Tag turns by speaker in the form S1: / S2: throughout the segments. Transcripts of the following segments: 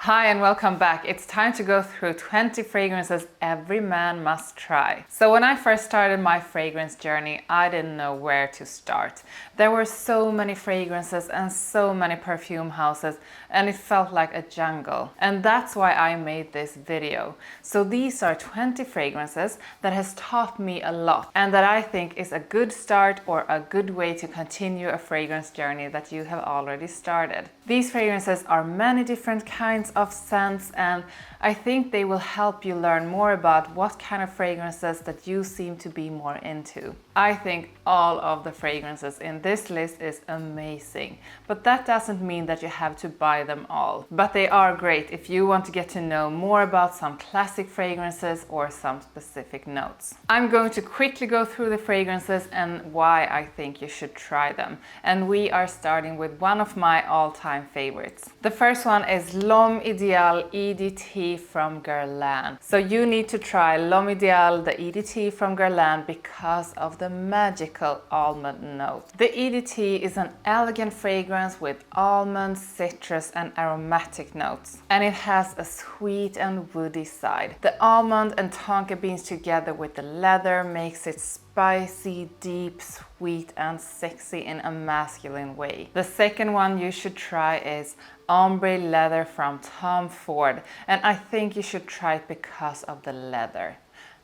S1: Hi and welcome back. It's time to go through 20 fragrances every man must try. So when I first started my fragrance journey, I didn't know where to start. There were so many fragrances and so many perfume houses, and it felt like a jungle. And that's why I made this video. So these are 20 fragrances that has taught me a lot and that I think is a good start or a good way to continue a fragrance journey that you have already started. These fragrances are many different kinds of scents, and I think they will help you learn more about what kind of fragrances that you seem to be more into. I think all of the fragrances in this list is amazing, but that doesn't mean that you have to buy them all. But they are great if you want to get to know more about some classic fragrances or some specific notes. I'm going to quickly go through the fragrances and why I think you should try them. And we are starting with one of my all-time favorites. The first one is L'Homme Ideal EDT from GUERLAIN. So you need to try L'Homme Ideal, the EDT from GUERLAIN, because of the magical almond note. The EDT is an elegant fragrance with almond, citrus and aromatic notes, and it has a sweet and woody side. The almond and tonka beans together with the leather makes it spicy, deep, sweet and sexy in a masculine way. The second one you should try is Ombre Leather from Tom Ford, and I think you should try it because of the leather.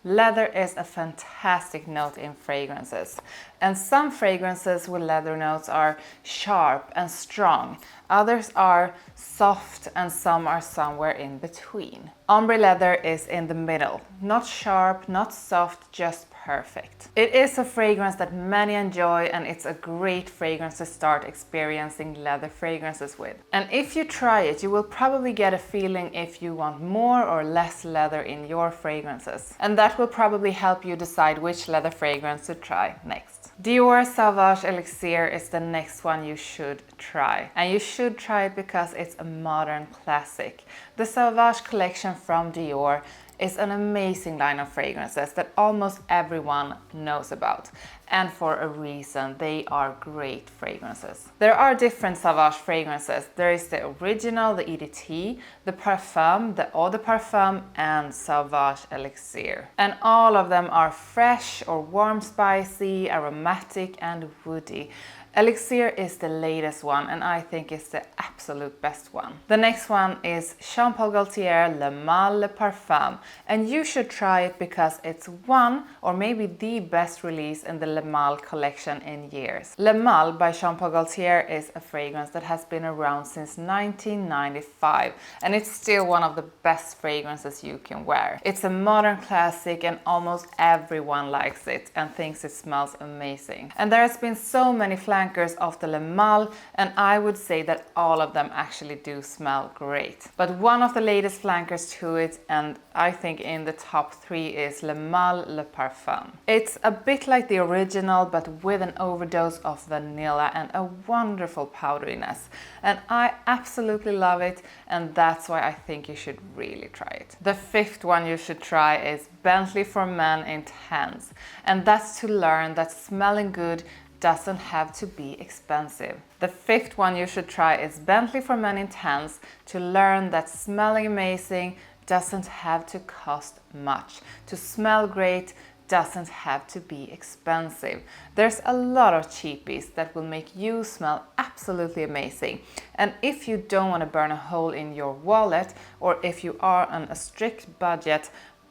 S1: Leather is a fantastic note in fragrances, and some fragrances with leather notes are sharp and strong, others are soft and some are somewhere in between. Ombre Leather is in the middle, not sharp, not soft, just perfect. It is a fragrance that many enjoy, and it's a great fragrance to start experiencing leather fragrances with. And if you try it, you will probably get a feeling if you want more or less leather in your fragrances. And that will probably help you decide which leather fragrance to try next. DIOR SAUVAGE ELIXIR is the next one you should try. And you should try it because it's a modern classic. The SAUVAGE collection from DIOR is an amazing line of fragrances that almost everyone knows about. And for a reason, they are great fragrances. There are different SAUVAGE fragrances. There is the original, the EDT, the PARFUM, the Eau de Parfum and SAUVAGE ELIXIR. And all of them are fresh or warm, spicy, aromatic and woody. ELIXIR is the latest one, and I think it's the absolute best one. The next one is Jean Paul Gaultier Le Male Le Parfum, and you should try it because it's one or maybe the best release in the Le Male collection in years. Le Male by Jean Paul Gaultier is a fragrance that has been around since 1995, and it's still one of the best fragrances you can wear. It's a modern classic and almost everyone likes it and thinks it smells amazing. And there has been so many flankers of the Le Male, and I would say that all of them actually do smell great. But one of the latest flankers to it, and I think in the top 3, is Le Male Le Parfum. It's a bit like the original, but with an overdose of vanilla and a wonderful powderiness. And I absolutely love it, and that's why I think you should really try it. The fifth one you should try is Bentley for Men Intense, and that's to learn that smelling good doesn't have to be expensive. The fifth one you should try is Bentley for Men Intense, to learn that smelling amazing doesn't have to cost much. To smell great doesn't have to be expensive. There's a lot of cheapies that will make you smell absolutely amazing. And if you don't want to burn a hole in your wallet, or if you are on a strict budget,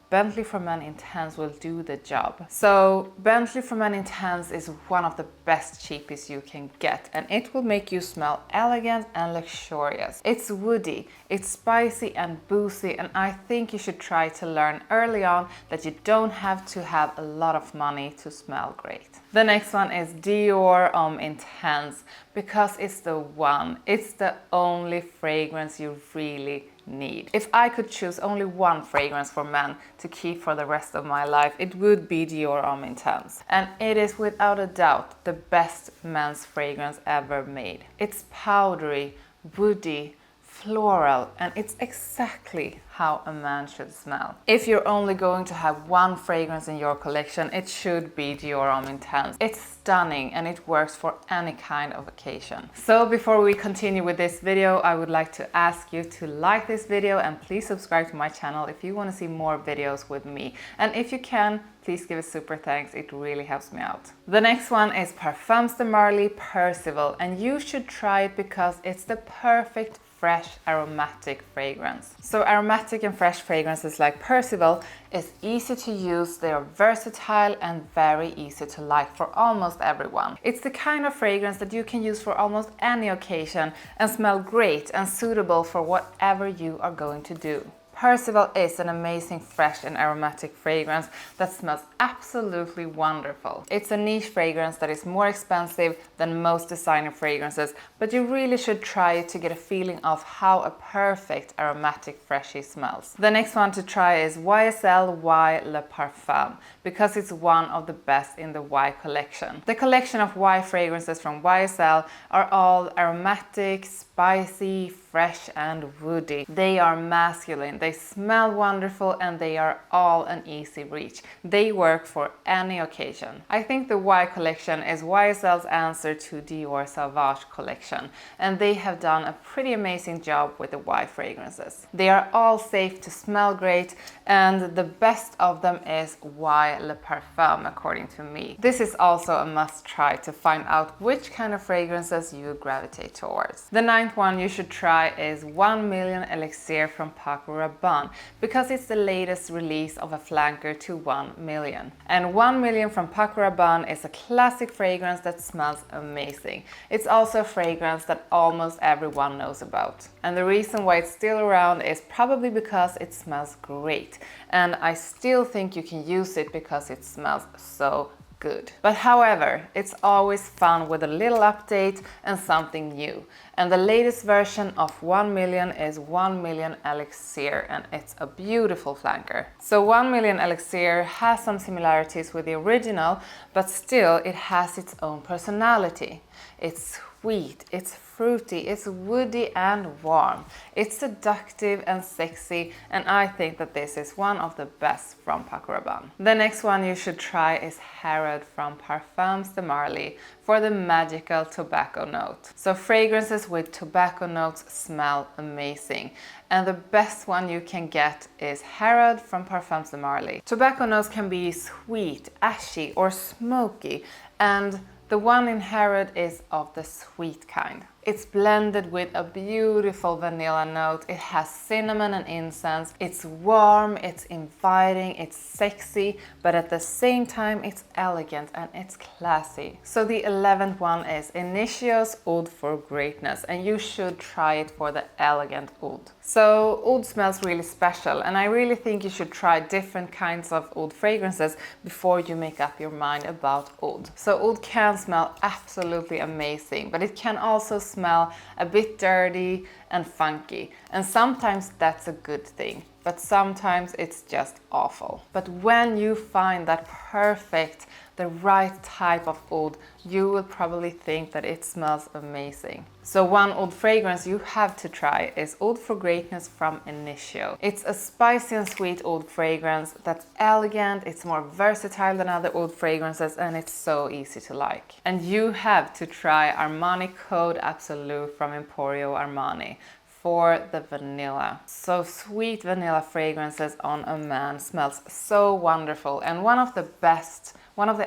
S1: Bentley for Men Intense will do the job. So Bentley for Men Intense is one of the best cheapies you can get, and it will make you smell elegant and luxurious. It's woody, it's spicy and boozy, and I think you should try to learn early on that you don't have to have a lot of money to smell great. The next one is DIOR Homme Intense, because it's the one, it's the only fragrance you really need. If I could choose only one fragrance for men to keep for the rest of my life, it would be DIOR Homme Intense. And it is without a doubt the best men's fragrance ever made. It's powdery, woody, floral, and it's exactly how a man should smell. If you're only going to have one fragrance in your collection, it should be DIOR Homme Intense. It's stunning and it works for any kind of occasion. So before we continue with this video, I would like to ask you to like this video and please subscribe to my channel if you want to see more videos with me. And if you can, please give a super thanks, it really helps me out. The next one is Parfums de Marly PERCIVAL, and you should try it because it's the perfect fresh aromatic fragrance. So aromatic and fresh fragrances like PERCIVAL is easy to use, they are versatile and very easy to like for almost everyone. It's the kind of fragrance that you can use for almost any occasion and smell great and suitable for whatever you are going to do. PERCIVAL is an amazing fresh and aromatic fragrance that smells absolutely wonderful. It's a niche fragrance that is more expensive than most designer fragrances, but you really should try it to get a feeling of how a perfect aromatic freshie smells. The next one to try is YSL Y Le Parfum, because it's one of the best in the Y collection. The collection of Y fragrances from YSL are all aromatic, spicy, fresh and woody. They are masculine, they smell wonderful, and they are all an easy reach. They work for any occasion. I think the Y collection is YSL's answer to DIOR SAUVAGE collection, and they have done a pretty amazing job with the Y fragrances. They are all safe to smell great, and the best of them is Y Le Parfum according to me. This is also a must try to find out which kind of fragrances you gravitate towards. The ninth one you should try is 1 Million ELIXIR from PACO RABANNE, because it's the latest release of a flanker to 1 Million. And 1 Million from PACO RABANNE is a classic fragrance that smells amazing. It's also a fragrance that almost everyone knows about. And the reason why it's still around is probably because it smells great. And I still think you can use it because it smells so good. But however, it's always fun with a little update and something new. And the latest version of 1 Million is 1 Million ELIXIR, and it's a beautiful flanker. So 1 Million ELIXIR has some similarities with the original, but still it has its own personality. It's sweet, it's fruity, it's woody and warm. It's seductive and sexy, and I think that this is one of the best from PACO RABANNE. The next one you should try is Harrod from Parfums de Marly for the magical tobacco note. So fragrances with tobacco notes smell amazing, and the best one you can get is Harrod from Parfums de Marly. Tobacco notes can be sweet, ashy or smoky, and the one in Harrod is of the sweet kind. It's blended with a beautiful vanilla note. It has cinnamon and incense. It's warm, it's inviting, it's sexy, but at the same time it's elegant and it's classy. So the 11th one is INITIO's Oud for Greatness, and you should try it for the elegant oud. So oud smells really special, and I really think you should try different kinds of oud fragrances before you make up your mind about oud. So oud can smell absolutely amazing, but it can also smell a bit dirty and funky, and sometimes that's a good thing, but sometimes it's just awful. But when you find that perfect, the right type of oud, you will probably think that it smells amazing. So one oud fragrance you have to try is Oud for Greatness from INITIO. It's a spicy and sweet oud fragrance that's elegant, it's more versatile than other oud fragrances, and it's so easy to like. And you have to try Armani Code Absolu from Emporio Armani for the vanilla. So sweet vanilla fragrances on a man smells so wonderful, and one of the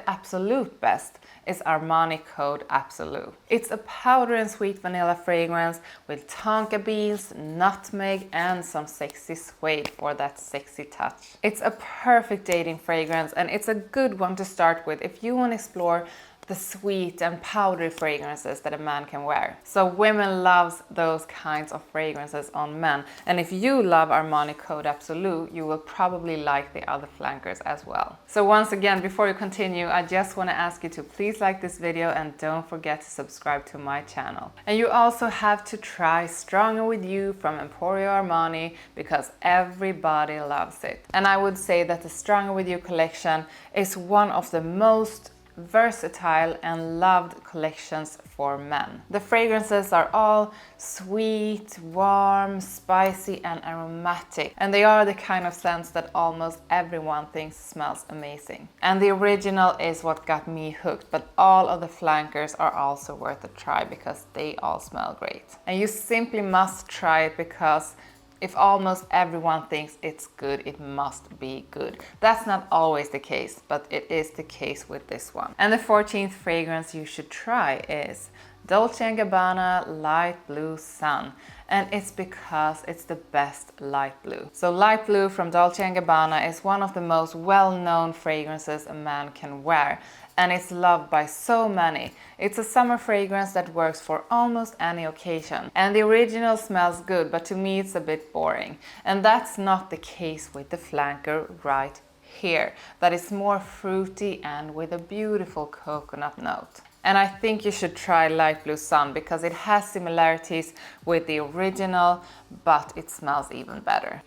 S1: absolute best is Armani Code Absolu. It's a powder and sweet vanilla fragrance with tonka beans, nutmeg, and some sexy suede for that sexy touch. It's a perfect dating fragrance, and it's a good one to start with if you want to explore the sweet and powdery fragrances that a man can wear. So women loves those kinds of fragrances on men, and if you love Armani Code Absolu, you will probably like the other flankers as well. So once again, before you continue, I just want to ask you to please like this video and don't forget to subscribe to my channel. And you also have to try Stronger With You from Emporio Armani, because everybody loves it. And I would say that the Stronger With You collection is one of the most versatile and loved collections for men. The fragrances are all sweet, warm, spicy and aromatic, and they are the kind of scents that almost everyone thinks smells amazing. And the original is what got me hooked, but all of the flankers are also worth a try because they all smell great. And you simply must try it because if almost everyone thinks it's good, it must be good. That's not always the case, but it is the case with this one. And the 14th fragrance you should try is Dolce & Gabbana Light Blue Sun. And it's because it's the best light blue. So light blue from Dolce & Gabbana is one of the most well-known fragrances a man can wear, and it's loved by so many. It's a summer fragrance that works for almost any occasion. And the original smells good, but to me it's a bit boring. And that's not the case with the flanker right here. That is more fruity and with a beautiful coconut note. And I think you should try Light Blue Sun because it has similarities with the original, but it smells even better.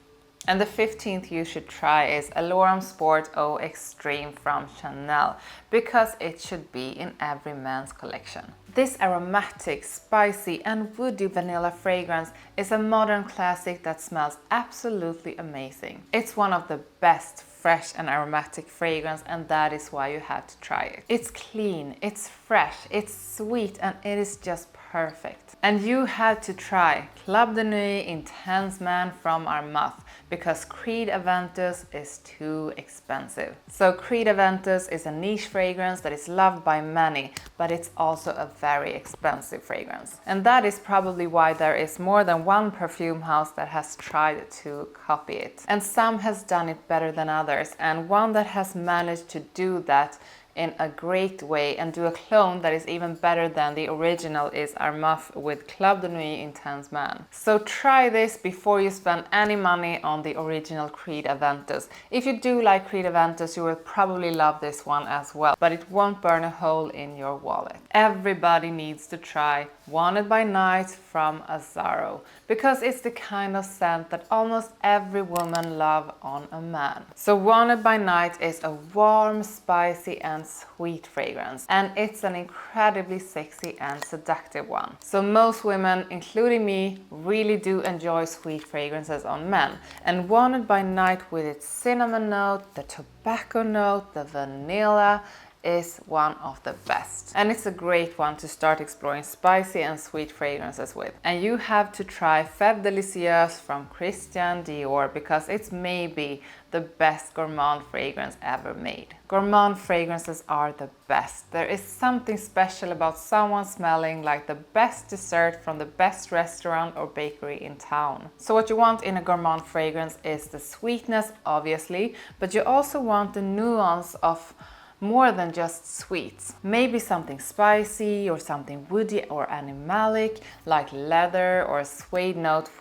S1: And the 15th you should try is Allure Sport Eau Extreme from Chanel because it should be in every man's collection. This aromatic, spicy and woody vanilla fragrance is a modern classic that smells absolutely amazing. It's one of the best fresh and aromatic fragrance, and that is why you have to try it. It's clean, it's fresh, it's sweet, and it is just perfect. And you have to try Club de Nuit Intense Man from ARMAF because Creed Aventus is too expensive. So Creed Aventus is a niche fragrance that is loved by many, but it's also a very expensive fragrance. And that is probably why there is more than one perfume house that has tried to copy it. And some has done it better than others, and one that has managed to do that in a great way and do a clone that is even better than the original is ARMAF with Club de Nuit Intense Man. So try this before you spend any money on the original Creed Aventus. If you do like Creed Aventus, you will probably love this one as well, but it won't burn a hole in your wallet. Everybody needs to try Wanted by Night from AZZARO because it's the kind of scent that almost every woman loves on a man. So Wanted by Night is a warm, spicy and sweet fragrance, and it's an incredibly sexy and seductive one. So most women, including me, really do enjoy sweet fragrances on men, and Wanted by Night with its cinnamon note, the tobacco note, the vanilla is one of the best. And it's a great one to start exploring spicy and sweet fragrances with. And you have to try FÉVE Delicieuse from Christian Dior because it's maybe the best gourmand fragrance ever made. Gourmand fragrances are the best. There is something special about someone smelling like the best dessert from the best restaurant or bakery in town. So what you want in a gourmand fragrance is the sweetness, obviously, but you also want the nuance of more than just sweets. Maybe something spicy or something woody or animalic like leather or a suede note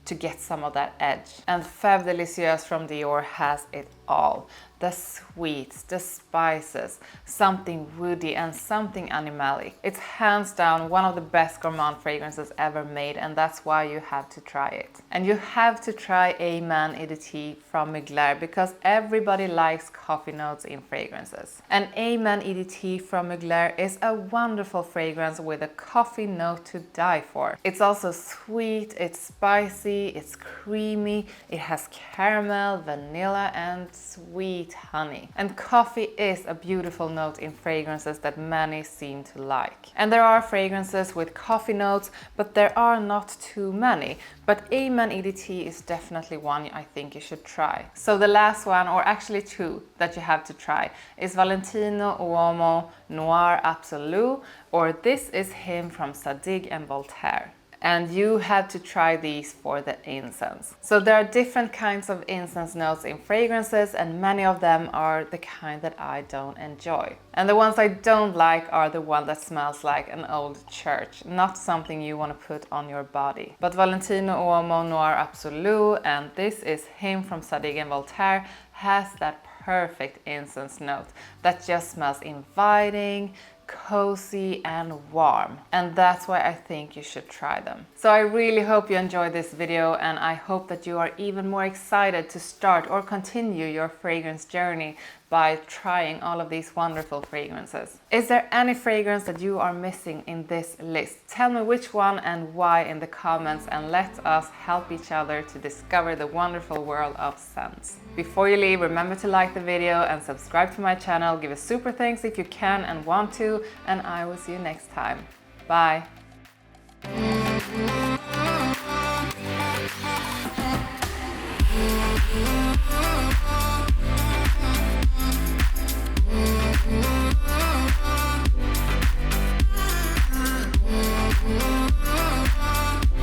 S1: to get some of that edge. And FÉVE Delicieuse from Dior has it all. The sweets, the spices, something woody and something animalic. It's hands down one of the best gourmand fragrances ever made, and that's why you have to try it. And you have to try AMAN EDT from Mugler because everybody likes coffee notes in fragrances. And AMAN EDT from Mugler is a wonderful fragrance with a coffee note to die for. It's also sweet, it's spicy, it's creamy, it has caramel, vanilla and sweet honey. And coffee is a beautiful note in fragrances that many seem to like. And there are fragrances with coffee notes, but there are not too many. But AMAN EDT is definitely one I think you should try. So the last one, or actually two, that you have to try is Valentino UOMO Noir Absolu, or This Is Him from Zadig and Voltaire. And you have to try these for the incense. So there are different kinds of incense notes in fragrances, and many of them are the kind that I don't enjoy. And the ones I don't like are the one that smells like an old church, not something you want to put on your body. But Valentino UOMO Noir Absolu and This Is Him from Zadig and Voltaire has that perfect incense note that just smells inviting, cozy and warm, and that's why I think you should try them. So I really hope you enjoyed this video, and I hope that you are even more excited to start or continue your fragrance journey by trying all of these wonderful fragrances. Is there any fragrance that you are missing in this list? Tell me which one and why in the comments, and let us help each other to discover the wonderful world of scents. Before you leave, remember to like the video and subscribe to my channel. Give a super thanks if you can and want to, and I will see you next time. Bye!